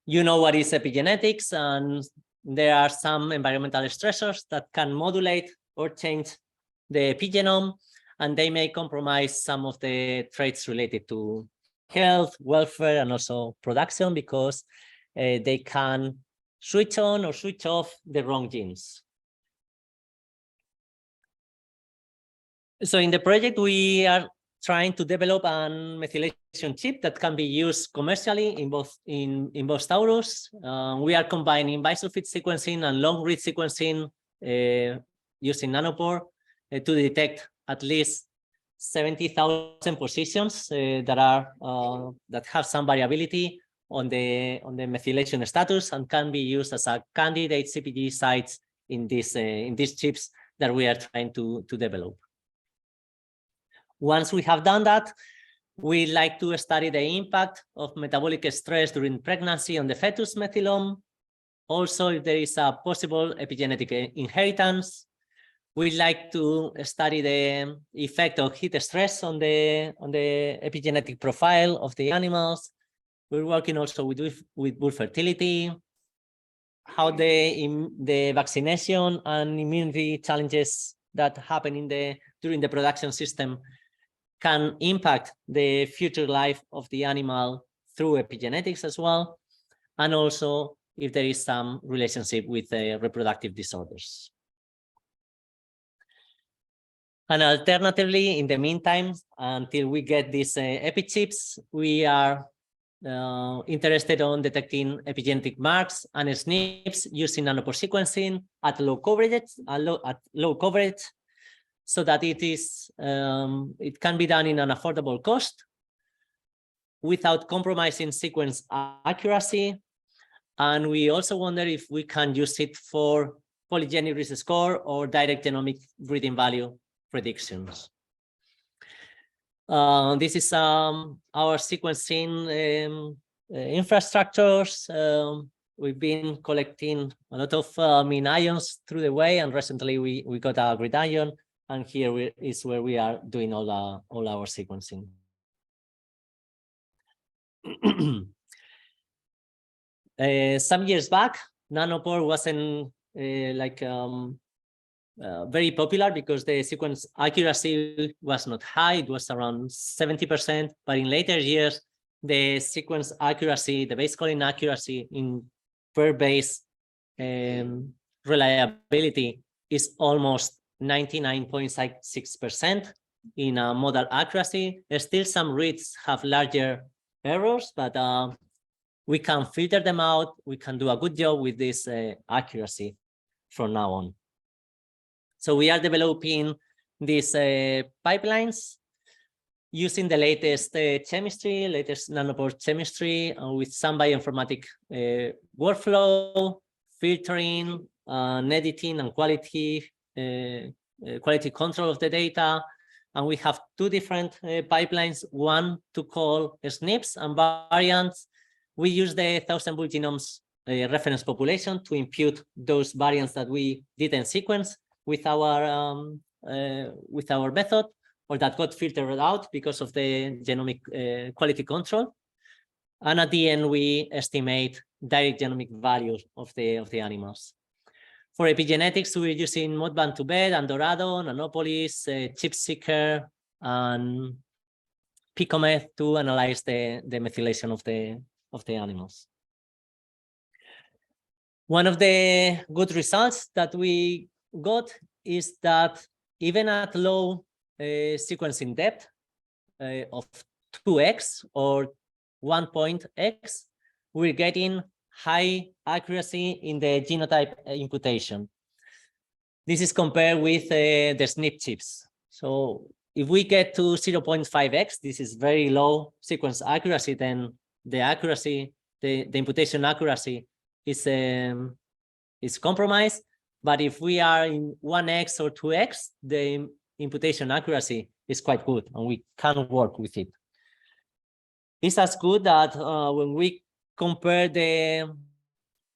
You know what is epigenetics, and there are some environmental stressors that can modulate or change the epigenome, and they may compromise some of the traits related to health, welfare, and also production, because they can switch on or switch off the wrong genes. So in the project, we are trying to develop a methylation chip that can be used commercially in both taurus. We are combining bisulfite sequencing and long-read sequencing using nanopore to detect at least 70,000 positions that have some variability on the methylation status and can be used as a candidate CpG sites in these chips that we are trying to develop. Once we have done that, we like to study the impact of metabolic stress during pregnancy on the fetus methylome. Also, if there is a possible epigenetic inheritance. We like to study the effect of heat stress on the epigenetic profile of the animals. We're working also with bull fertility, how the vaccination and immunity challenges that happen during the production system can impact the future life of the animal through epigenetics as well, and also if there is some relationship with reproductive disorders. And alternatively, in the meantime, until we get these epichips, we are interested on detecting epigenetic marks and SNPs using nanopore sequencing at low coverage, so that it can be done in an affordable cost without compromising sequence accuracy. And we also wonder if we can use it for polygenic risk score or direct genomic breeding value predictions. This is our sequencing infrastructures. We've been collecting a lot of mean ions through the way, and recently we got a grid ion. and here is where we are doing all our sequencing. Some years back, nanopore wasn't very popular because the sequence accuracy was not high. It was around 70%, but in later years, the sequence accuracy, the base calling accuracy in per base reliability is almost 99.6% in model accuracy. Still, some reads have larger errors, but we can filter them out. We can do a good job with this accuracy from now on. So we are developing these pipelines using the latest chemistry, latest nanopore chemistry, with some bioinformatic workflow, filtering, editing, and quality control of the data. And we have two different pipelines, one to call SNPs and variants. We use the 1,000 genomes reference population to impute those variants that we didn't sequence with our method, or that got filtered out because of the genomic quality control. And at the end, we estimate direct genomic values of the animals. For epigenetics, we're using Modband2Bed, Andorado, Nanopolis, ChIP-seq, and Picomet to analyze the methylation of the animals. One of the good results that we got is that even at low sequencing depth of 2x or 1.x, we're getting high accuracy in the genotype imputation. This is compared with the SNP chips. So if we get to 0.5x, this is very low sequence accuracy, then the accuracy, the imputation accuracy is compromised. But if we are in 1x or 2x, the imputation accuracy is quite good, and we can work with it. It's as good that when we compare the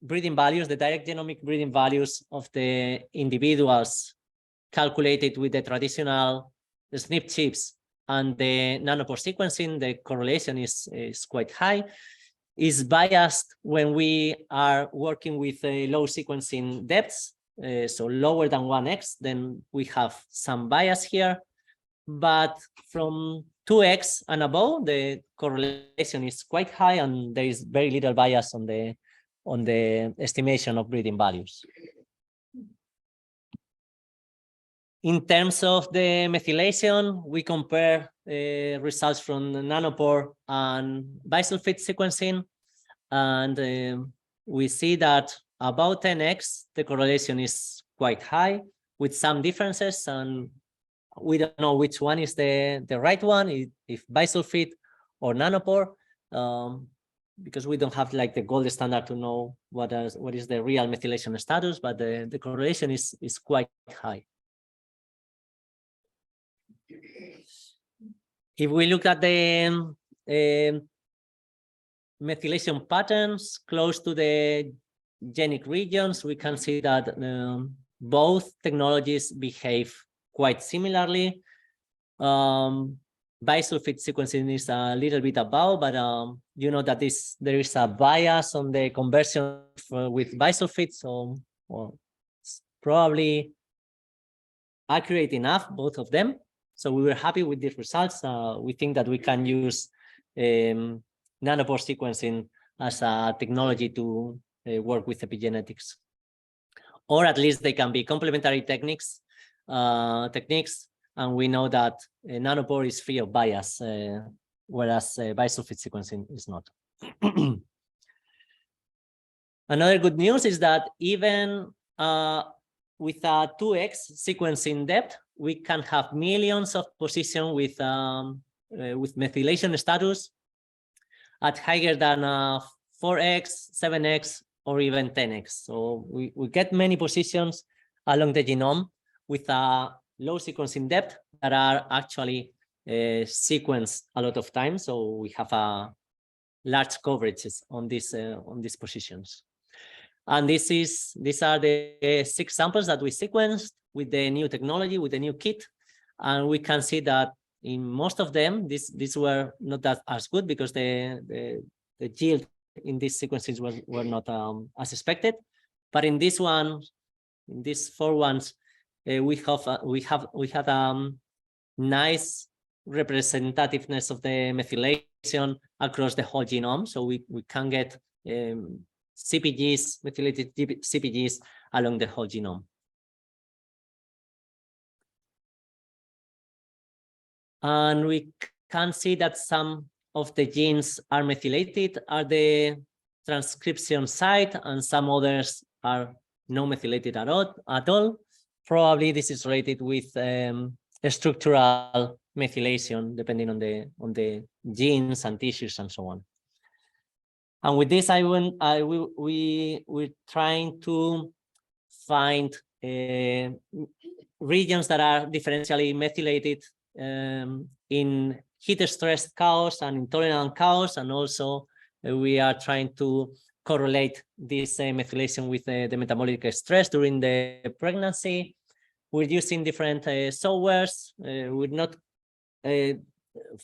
breeding values, the direct genomic breeding values of the individuals calculated with the traditional SNP chips and the nanopore sequencing, the correlation is quite high. Is biased when we are working with low sequencing depths, so lower than 1x, then we have some bias here. But from 2x and above, the correlation is quite high, and there is very little bias on the estimation of breeding values. In terms of the methylation, we compare results from nanopore and bisulfite sequencing, and we see that about 10x, the correlation is quite high with some differences, and we don't know which one is the right one, if bisulfite or nanopore, because we don't have like the gold standard to know what is the real methylation status, but the correlation is quite high. If we look at the methylation patterns close to the genic regions, we can see that both technologies behave quite similarly. Bisulfite sequencing is a little bit above, but you know that there is a bias on the conversion with bisulfite, so well, it's probably accurate enough, both of them. So we were happy with these results. We think that we can use nanopore sequencing as a technology to work with epigenetics, or at least they can be complementary techniques. And we know that nanopore is free of bias, whereas bisulfite sequencing is not. Another good news is that even with a 2x sequencing depth, we can have millions of positions with methylation status at higher than 4x, 7x, or even 10x. So we get many positions along the genome with a low sequencing depth that are actually sequenced a lot of times. So we have large coverages on these positions. And these are the 6 samples that we sequenced. with the new technology, with the new kit, and we can see that in most of them, these were not that as good because the yield in these sequences were not as expected. But in this one, in these 4 ones, we had nice representativeness of the methylation across the whole genome. So we can get CPGs, methylated CPGs along the whole genome. And we can see that some of the genes are methylated at the transcription site, and some others are not methylated at all. Probably this is related with a structural methylation, depending on the genes and tissues and so on. And with this, we're trying to find regions that are differentially methylated in heat-stressed cows and intolerant cows, and also we are trying to correlate this methylation with the metabolic stress during the pregnancy. We're using different softwares. We're not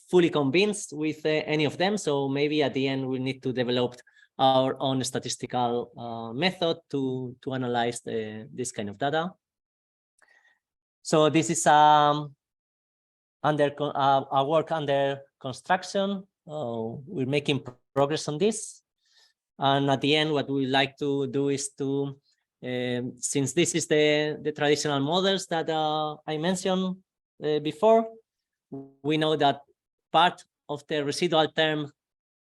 fully convinced with any of them, so maybe at the end we need to develop our own statistical method to analyze this kind of data. So this is a work under construction. We're making progress on this, and at the end, what we like to do is to, since this is the traditional models that I mentioned before, we know that part of the residual term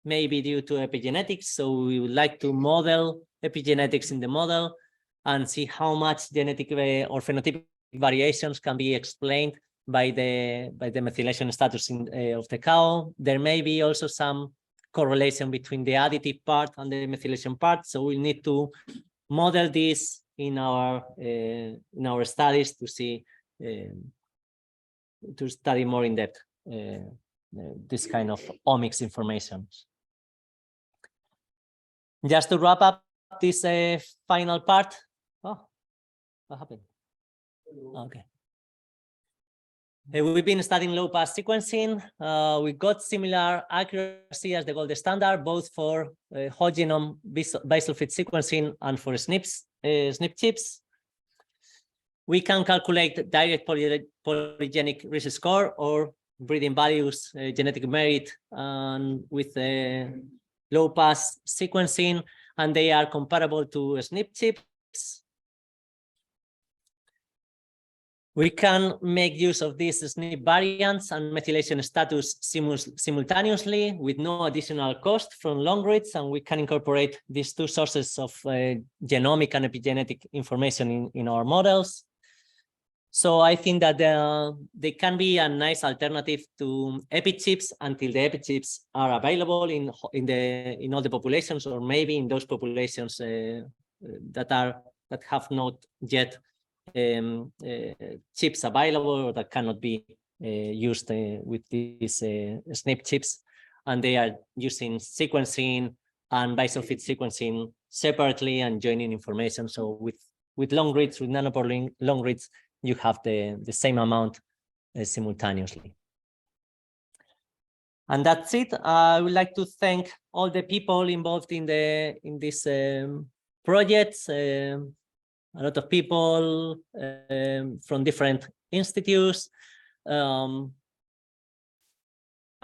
may be due to epigenetics. So we would like to model epigenetics in the model and see how much genetic or phenotypic variations can be explained by the methylation status of the cow. There may be also some correlation between the additive part and the methylation part. So we need to model this in our studies to see to study more in depth this kind of omics information. Just to wrap up this final part. Oh, what happened? Okay. We've been studying low-pass sequencing. We got similar accuracy as the gold standard, both for whole genome basal fit sequencing and for SNP chips. We can calculate direct polygenic risk score or breeding values, genetic merit, and with low-pass sequencing, and they are comparable to SNP chips. We can make use of these SNP variants and methylation status simultaneously with no additional cost from long reads, and we can incorporate these two sources of genomic and epigenetic information in our models. So I think that they can be a nice alternative to epichips until the epichips are available in all the populations, or maybe in those populations that have not yet chips available, or that cannot be used with these SNP chips, and they are using sequencing and basal fit sequencing separately and joining information. So with long reads, with nanopore long reads, you have the same amount simultaneously. And that's it. I would like to thank all the people involved in this project. A lot of people from different institutes,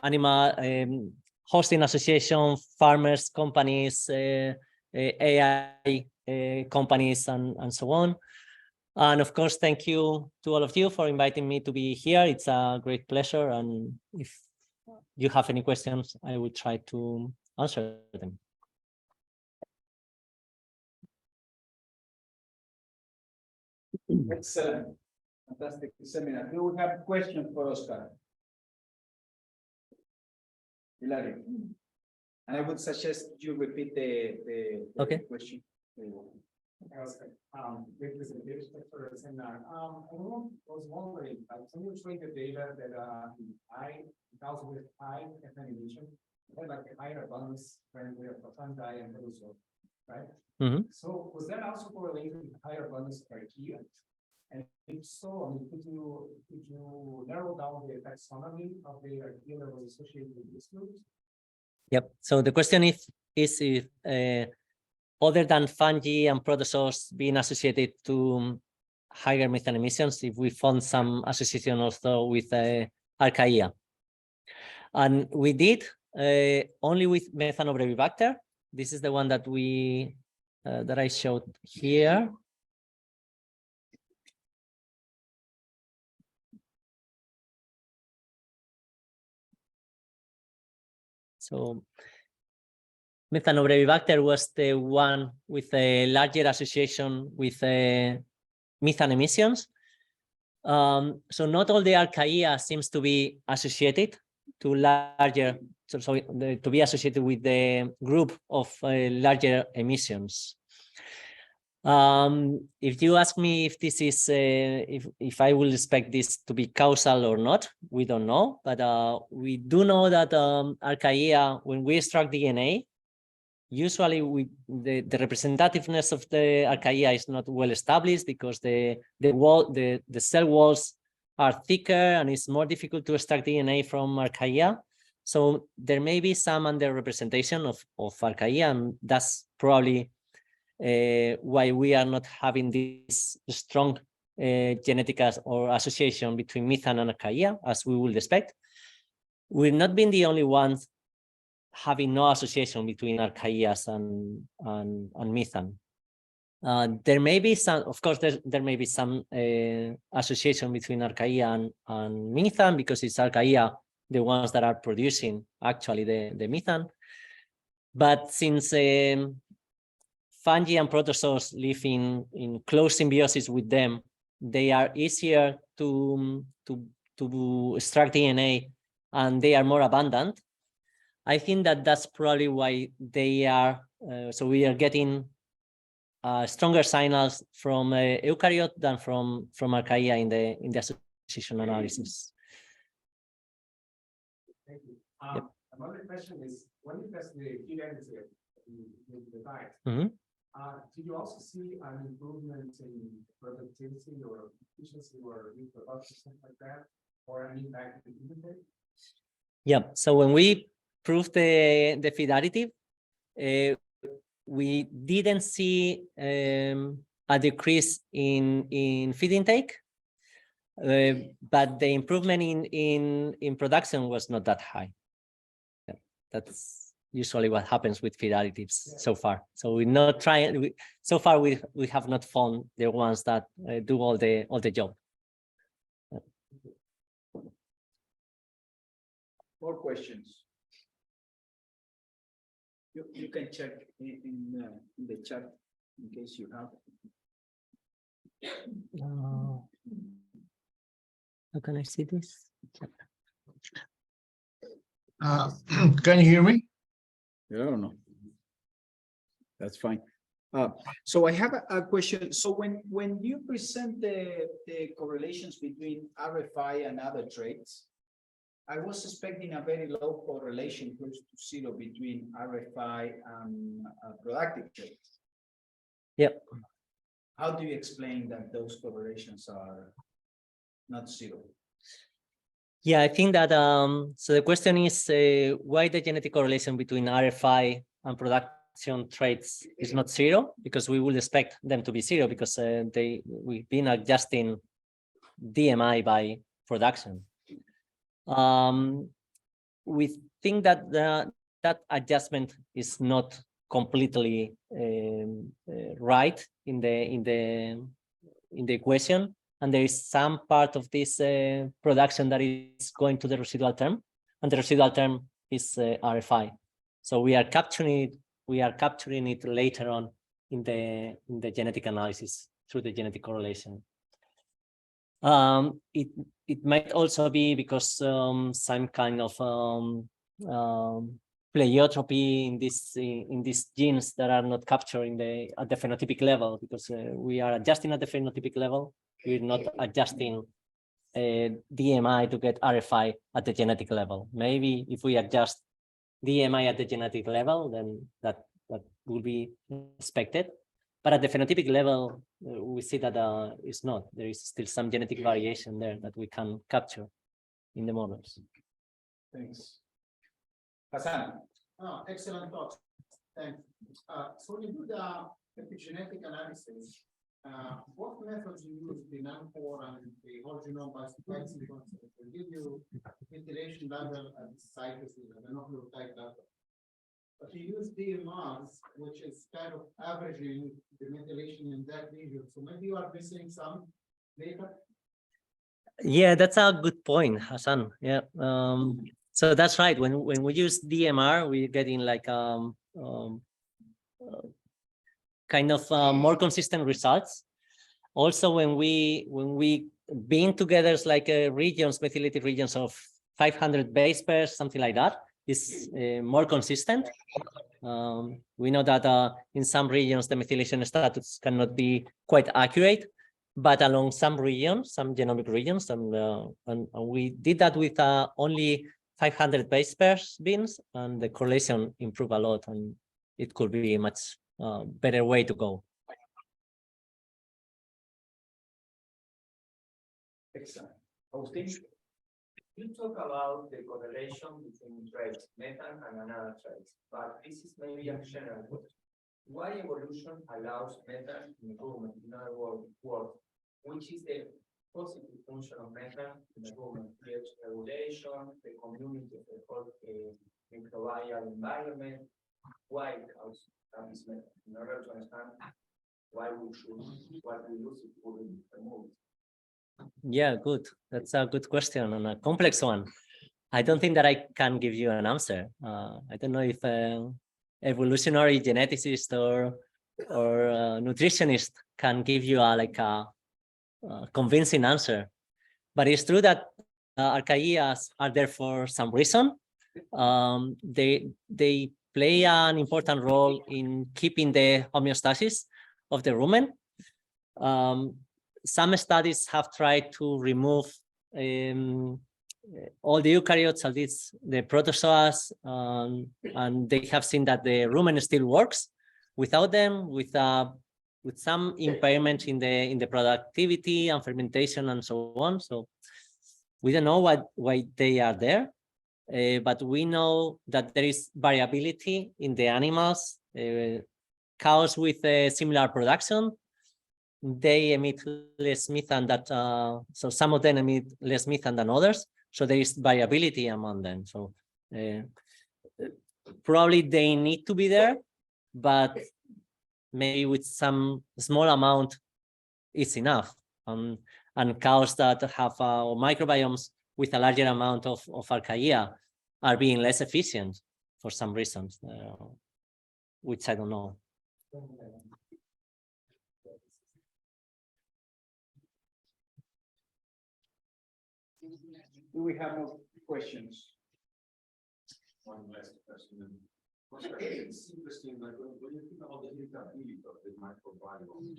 animal hosting association, farmers, companies, AI companies, and so on. And of course, thank you to all of you for inviting me to be here. It's a great pleasure. And if you have any questions, I will try to answer them. Excellent. Fantastic seminar. Do we have questions for Oscar? Hilary. And I would suggest you repeat the Okay. question. Great presentation for the seminar. I was wondering, can you explain the data that cows with high methylation had like a higher abundance friendly of fungi and also, right? Mm-hmm. So was that also correlated with higher abundance of archaea? And if so, I mean, could you narrow down the taxonomy of the archaea that was associated with these groups? Yep. So the question is if other than fungi and protozoans being associated to higher methane emissions, if we found some association also with archaea. And we did only with Methanobrevibacter. This is the one that we that I showed here. So Methanobrevibacter was the one with a larger association with methane emissions. So not all the archaea seems to be associated to larger, to be associated with the group of larger emissions. If you ask me if this is, if I will expect this to be causal or not, we don't know, but we do know that archaea, when we extract DNA, usually the representativeness of the archaea is not well established because the cell walls are thicker and it's more difficult to extract DNA from archaea. So there may be some underrepresentation of archaea, and that's probably why we are not having this strong genetic or association between methane and archaea, as we would expect. We've not been the only ones having no association between archaeas and methane. There may be some, of course, there may be some association between archaea and methane, because it's archaea the ones that are producing actually the methane. But since fungi and protozoans live in close symbiosis with them, they are easier to extract DNA, and they are more abundant. I think that that's probably why they are, so we are getting stronger signals from eukaryote than from archaea in the association analysis. Thank you. Yep. Another question is, when you test the fidelity of the diet, did you also see an improvement in productivity or efficiency or reproduction, something like that, or an impact in the intake? Yeah, so when we proved the fidelity, we didn't see a decrease in feed intake, but the improvement in production was not that high. Yeah, that's usually what happens with feed additives so far. So we're not trying. So far, we have not found the ones that do all the job. Yeah. More questions. You can check in the chat in case you have. How can I see this? Can you hear me? I don't know. That's fine. So I have a question. So when you present the correlations between RFI and other traits, I was expecting a very low correlation, close to zero, between RFI and productive traits. Yep. How do you explain that those correlations are not zero? Yeah, I think that so the question is why the genetic correlation between RFI and production traits is not zero, because we would expect them to be zero, because we've been adjusting DMI by production. We think that that adjustment is not completely right in the equation, and there is some part of this production that is going to the residual term, and the residual term is RFI. So we are capturing it later on in the genetic analysis through the genetic correlation. It might also be because some kind of pleiotropy in these genes that are not captured at the phenotypic level, because we are adjusting at the phenotypic level. We're not adjusting DMI to get RFI at the genetic level. Maybe if we adjust DMI at the genetic level, then that will be expected. But at the phenotypic level, we see that it's not. There is still some genetic variation there that we can capture in the models. Thanks. Hassan. Excellent thoughts. Thanks. So when you do the epigenetic analysis, what methods you use, the non-core and the whole genome by sequencing, will give you methylation level at the site, the nucleotide level. But you use DMRs, which is kind of averaging the methylation in that region. So maybe you are missing some data. Yeah, that's a good point, Hassan. Yeah. So that's right. When we use DMR, we're getting like kind of more consistent results. Also, when we bring together like regions, methylated regions of 500 base pairs, something like that, is more consistent. We know that in some regions the methylation status cannot be quite accurate, but along some regions, some genomic regions, and we did that with only 500 base pairs beans, and the correlation improved a lot, and it could be a much better way to go. Excellent. Agustin? You talk about the correlation between traits, methane and another traits, but this is maybe a general question. Why evolution allows methane improvement? In other words, which is the positive function of methane in the movement, pH regulation, the community of the whole microbial environment? Why cause this methane? In order to understand why we should, what we use it for remove. Yeah, good. That's a good question and a complex one. I don't think that I can give you an answer. I don't know if evolutionary geneticist or nutritionist can give you a convincing answer. But it's true that archaeas are there for some reason. They play an important role in keeping the homeostasis of the rumen. Some studies have tried to remove all the eukaryotes, at least the protozoas, and they have seen that the rumen still works without them, with some impairment in the productivity and fermentation and so on. So we don't know why they are there, but we know that there is variability in the animals. Cows with a similar production, they emit less methane so some of them emit less methane than others. So there is variability among them. So probably they need to be there, but maybe with some small amount it's enough. And cows that have microbiomes with a larger amount of archaea are being less efficient for some reasons, which I don't know. Do we have more questions? One last question. It's interesting, like when you think about the irritability of the microbiome,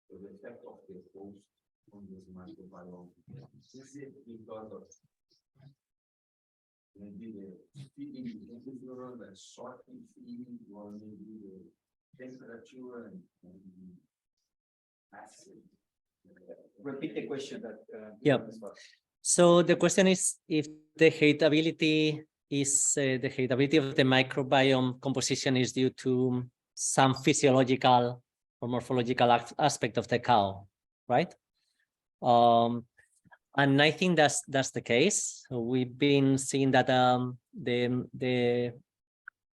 so the effect of the host on this microbiome, is it because of maybe the feeding behavior, the sorting feeding, or maybe the temperature and acid? Repeat the question that. Yeah. So the question is if the heritability of the microbiome composition is due to some physiological or morphological aspect of the cow, right? And I think that's the case. So we've been seeing that the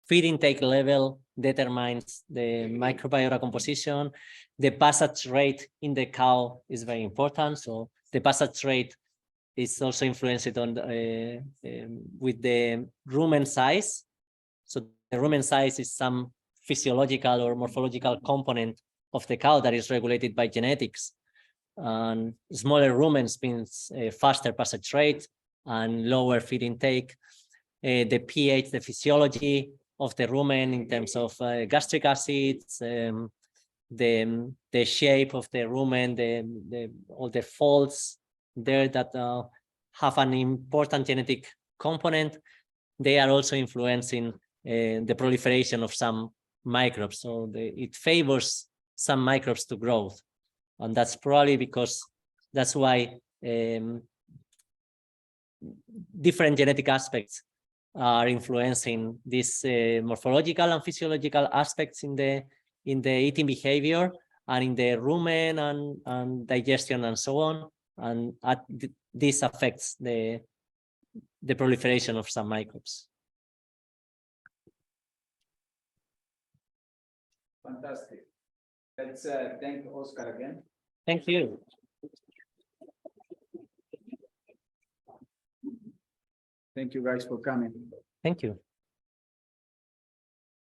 feed intake level determines the microbiota composition. The passage rate in the cow is very important. So the passage rate is also influenced on with the rumen size. So the rumen size is some physiological or morphological component of the cow that is regulated by genetics. And smaller rumens means a faster passage rate and lower feed intake. The pH, the physiology of the rumen in terms of gastric acids, the shape of the rumen, all the folds there that have an important genetic component, they are also influencing the proliferation of some microbes. So it favors some microbes to growth. And that's probably because that's why different genetic aspects are influencing these morphological and physiological aspects in the eating behavior and in the rumen and digestion and so on. And this affects the proliferation of some microbes. Fantastic. Let's thank Oscar again. Thank you. Thank you guys for coming. Thank you.